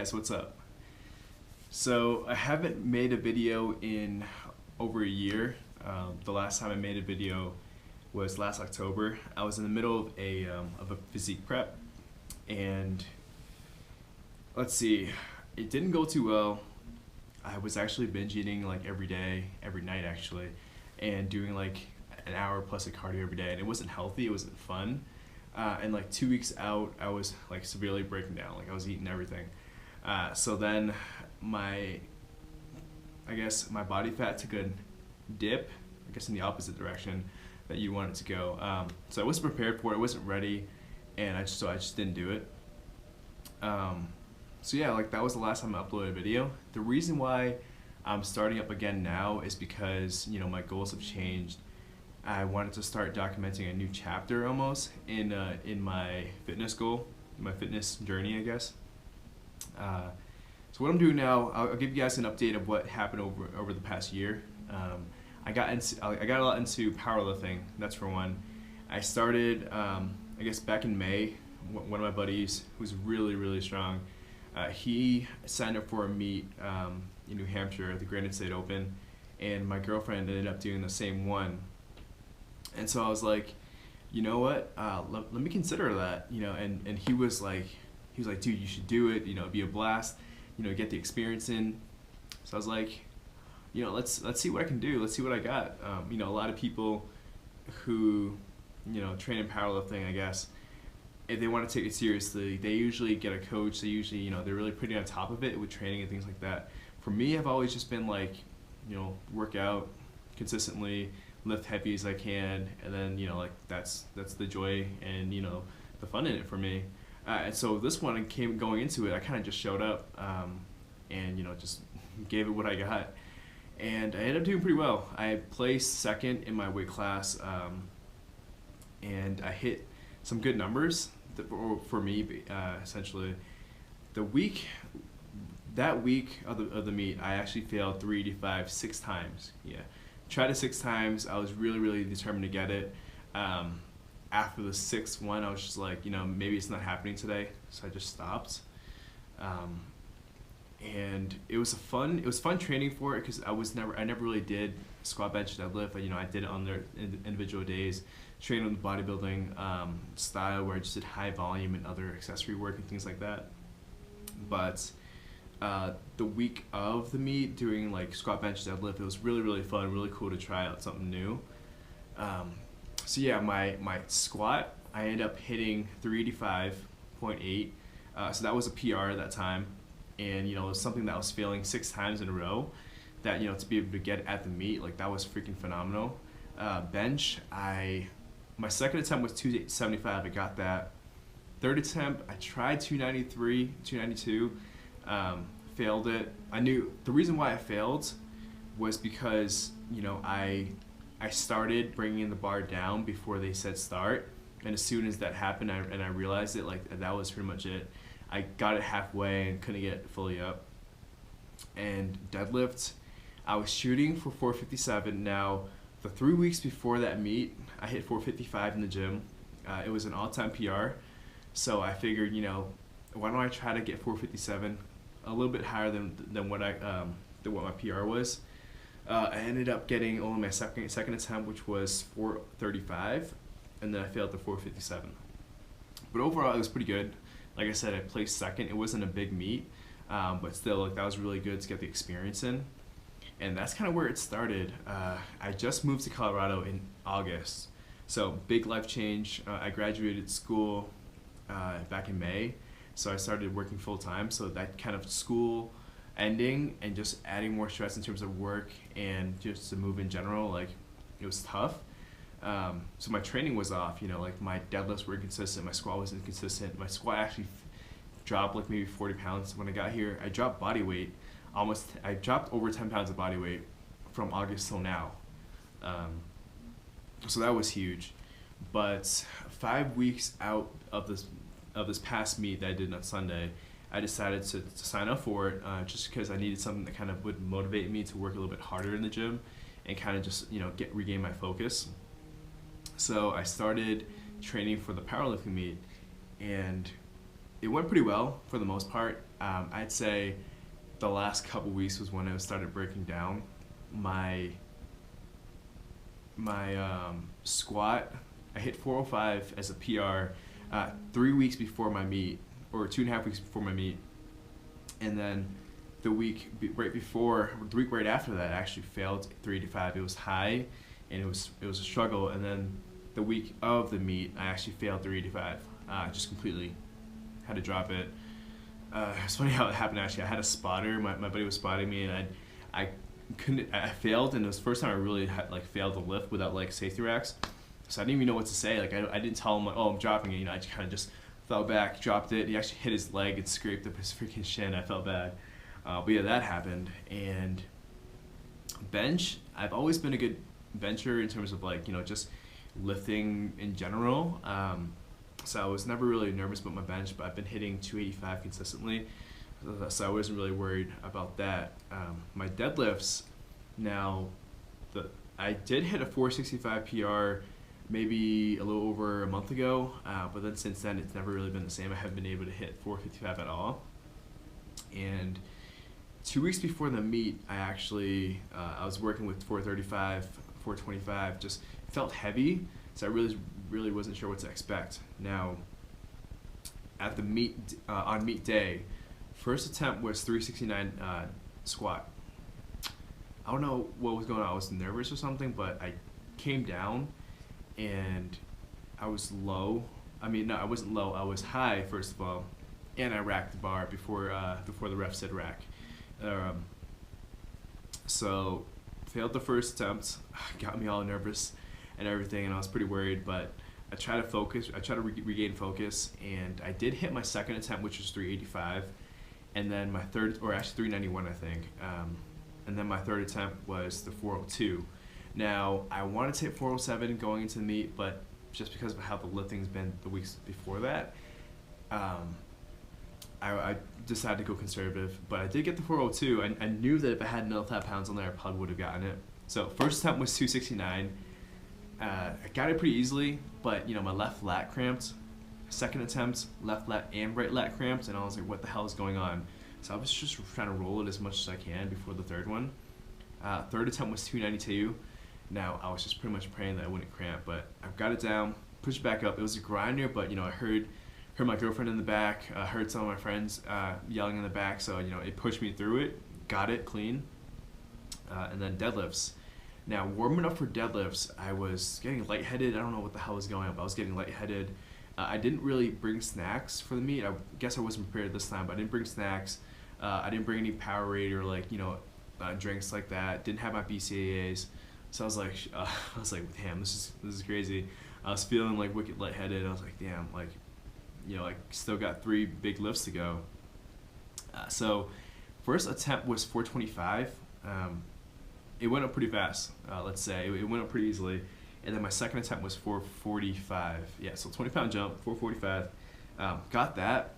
guys, what's up? So I haven't made a video in over a year. The last time I made a video was last October. I was in the middle of a physique prep, and let's see, it didn't go too well. I was actually binge eating like every day, every night actually, and doing like an hour plus of cardio every day, and it wasn't healthy, it wasn't fun. And like 2 weeks out, I was like severely breaking down, like I was eating everything. So then I guess my body fat took a dip, I guess in the opposite direction that you want it to go. So I wasn't prepared for it, I wasn't ready, and I just didn't do it. So yeah, like that was the last time I uploaded a video. The reason why I'm starting up again now is because, you know, my goals have changed. I wanted to start documenting a new chapter almost in my fitness goal, my fitness journey, I guess. So what I'm doing now, I'll give you guys an update of what happened over the past year. I got a lot into powerlifting. That's for one. I started, I guess back in May. One of my buddies who's really strong, he signed up for a meet in New Hampshire, the Granite State Open, and my girlfriend ended up doing the same one. And so I was like, you know what? Let me consider that. You know, and he was like, dude, you should do it. You know, it'd be a blast. You know, get the experience in. So I was like, you know, let's see what I can do. Let's see what I got. You know, a lot of people who, you know, train in powerlifting, I guess, if they want to take it seriously, they usually get a coach. They usually, you know, they're really pretty on top of it with training and things like that. For me, I've always just been like, you know, work out consistently, lift heavy as I can, and then, you know, like that's the joy and, you know, the fun in it for me. And so this one going into it, I kind of just showed up and, you know, just gave it what I got. And I ended up doing pretty well. I placed second in my weight class, and I hit some good numbers for me, essentially. That week of the meet, I actually failed 385 6 times. Yeah, tried it 6 times. I was really determined to get it. After the 6th one, I was just like, you know, maybe it's not happening today, so I just stopped. And it was fun training for it because I never really did squat, bench, deadlift. You know, I did it on their individual days, trained on the bodybuilding style where I just did high volume and other accessory work and things like that. But the week of the meet, doing like squat, bench, deadlift, it was really fun, really cool to try out something new. So yeah, my squat, I ended up hitting 385.8. So that was a PR at that time. And, you know, it was something that I was failing 6 times in a row, that, you know, to be able to get at the meet, like that was freaking phenomenal. Bench, my second attempt was 275, I got that. Third attempt, I tried 293, 292, failed it. I knew the reason why I failed was because, you know, I started bringing the bar down before they said start, and as soon as that happened, I realized it, like that was pretty much it. I got it halfway and couldn't get it fully up. And deadlift, I was shooting for 457. Now, the 3 weeks before that meet, I hit 455 in the gym. It was an all-time PR, so I figured, you know, why don't I try to get 457, a little bit higher than what my PR was. I ended up getting only my second attempt, which was 435, and then I failed to 457. But overall, it was pretty good. Like I said, I placed second. It wasn't a big meet, but still, like that was really good to get the experience in. And that's kind of where it started. I just moved to Colorado in August, so big life change. I graduated school back in May, so I started working full time. So that kind of school ending and just adding more stress in terms of work and just to move in general, like it was tough. So my training was off, you know, like my deadlifts were inconsistent, my squat was inconsistent. My squat actually dropped like maybe 40 pounds when I got here. I dropped body weight, I dropped over 10 pounds of body weight from August till now. So that was huge. But 5 weeks out of this past meet that I did on Sunday, I decided to sign up for it just because I needed something that kind of would motivate me to work a little bit harder in the gym and kind of just, you know, regain my focus. So I started training for the powerlifting meet, and it went pretty well for the most part. I'd say the last couple weeks was when I started breaking down. My squat, I hit 405 as a PR 3 weeks before my meet, or 2.5 weeks before my meet, and then the week right after that, I actually failed 385. It was high, and it was a struggle. And then the week of the meet, I actually failed 385. Just completely had to drop it. It's funny how it happened. Actually, I had a spotter. My buddy was spotting me, and I failed, and it was the first time I really failed the lift without safety racks. So I didn't even know what to say. I didn't tell him oh, I'm dropping it. I just kind of just fell back, dropped it. He actually hit his leg and scraped up his freaking shin. I felt bad. But yeah, that happened. And bench, I've always been a good bencher in terms of just lifting in general. So I was never really nervous about my bench, but I've been hitting 285 consistently. So I wasn't really worried about that. My deadlifts, now, I did hit a 465 PR maybe a little over a month ago, but then since then it's never really been the same. I haven't been able to hit 455 at all. And 2 weeks before the meet, I was working with 435, 425, just felt heavy, so I really wasn't sure what to expect. Now, at the meet, on meet day, first attempt was 369 squat. I don't know what was going on. I was nervous or something, but I came down and I was low. I mean, no, I wasn't low. I was high, first of all, and I racked the bar before the ref said rack. So failed the first attempt, got me all nervous and everything, and I was pretty worried, but I tried to focus. I tried to regain focus, and I did hit my second attempt, which was 385, and then my third, or actually 391, I think, and then my third attempt was the 402. Now, I wanted to hit 407 going into the meet, but just because of how the lifting's been the weeks before that, I decided to go conservative, but I did get the 402. I knew that if I had another 5 pounds on there, I probably would have gotten it. So first attempt was 269. I got it pretty easily, but my left lat cramped. Second attempt, left lat and right lat cramped, and I was like, what the hell is going on? So I was just trying to roll it as much as I can before the third one. Third attempt was 292. Now, I was just pretty much praying that I wouldn't cramp, but I got it down, pushed back up. It was a grinder, but I heard my girlfriend in the back, heard some of my friends yelling in the back, so it pushed me through it, got it clean. And then deadlifts. Now, warming up for deadlifts, I was getting lightheaded. I don't know what the hell was going on, but I was getting lightheaded. I didn't really bring snacks for the meet. I guess I wasn't prepared this time, but I didn't bring snacks. I didn't bring any Powerade or drinks like that. Didn't have my BCAAs. So I was like, damn, this is crazy. I was feeling wicked lightheaded. I was like, damn, I still got 3 big lifts to go. So first attempt was 425. It went up pretty fast, let's say. It went up pretty easily. And then my second attempt was 445. Yeah, so 20-pound jump, 445. Got that.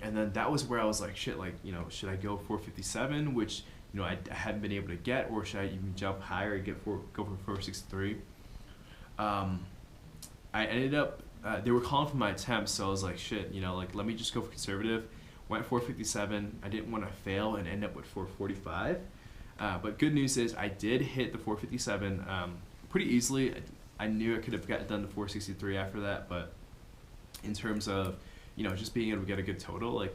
And then that was where I was like, shit, should I go 457, which, I hadn't been able to get, or should I even jump higher and go for 463? I ended up, they were calling for my attempts, so I was like, shit, let me just go for conservative. Went 457. I didn't want to fail and end up with 445. But good news is I did hit the 457 pretty easily. I knew I could have gotten done to 463 after that, but in terms of, just being able to get a good total,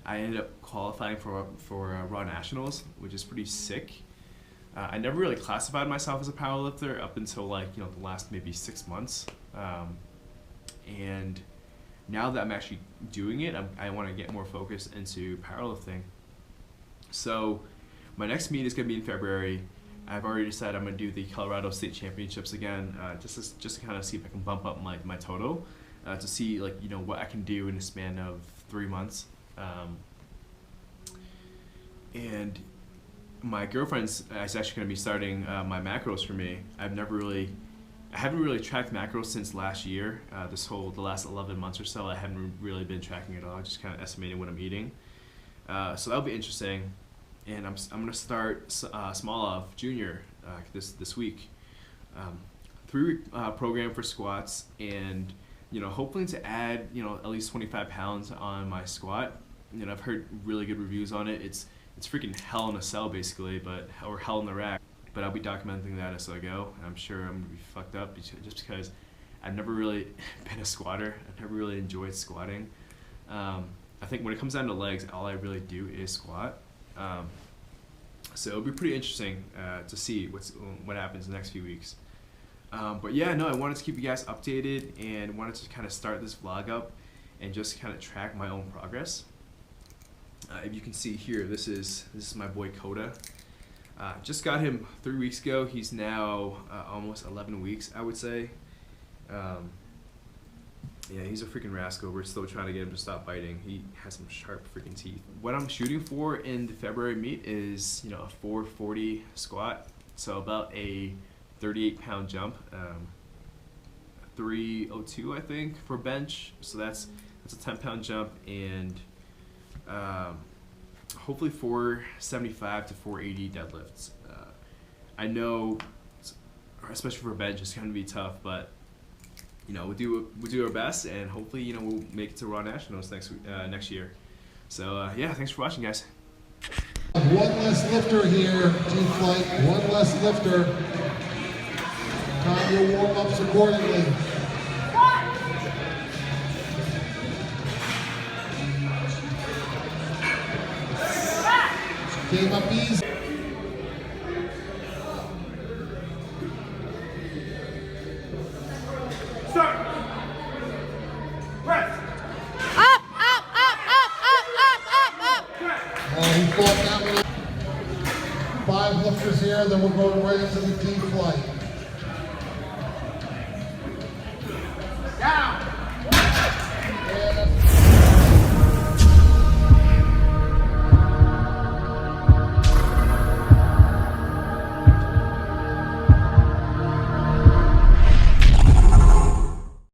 I ended up qualifying for Raw Nationals, which is pretty sick. I never really classified myself as a powerlifter up until the last maybe 6 months. And now that I'm actually doing it, I want to get more focused into powerlifting. So my next meet is going to be in February. I've already decided I'm going to do the Colorado State Championships again, just to kind of see if I can bump up my total, to see what I can do in a span of 3 months. And my girlfriend's is actually going to be starting my macros for me. I haven't really tracked macros since last year. The last 11 months or so, I haven't really been tracking it all. I just kind of estimating what I'm eating. So that'll be interesting. And I'm going to start Smolov Junior this week. 3-week program for squats, and hoping to add at least 25 pounds on my squat. You know, I've heard really good reviews on it. It's freaking hell in a cell basically, or hell in the rack. But I'll be documenting that as I go. And I'm sure I'm gonna be fucked up just because I've never really been a squatter. I've never really enjoyed squatting. I think when it comes down to legs, all I really do is squat. So it'll be pretty interesting to see what happens in the next few weeks. But yeah, no, I wanted to keep you guys updated and wanted to kind of start this vlog up and just kind of track my own progress. If you can see here, this is my boy Coda. Just got him 3 weeks ago. He's now almost 11 weeks, I would say. Yeah, he's a freaking rascal. We're still trying to get him to stop biting. He has some sharp freaking teeth. What I'm shooting for in the February meet is, you know, a 440 squat. So about a 38-pound jump. 302, I think, for bench. So that's a 10-pound jump, and hopefully 475 to 480 deadlifts. I know, especially for bench, it's going to be tough, but you know, we'll do our best, and hopefully, you know, we'll make it to Raw Nationals next year. So yeah, thanks for watching, guys. One less lifter here, team flight. One less lifter. Time your warm-ups accordingly. Came up easy. Start. Press. Up, up, up, up, up, up, up, up. He fought that one. 5 lifters here, then we'll go right into the team flight.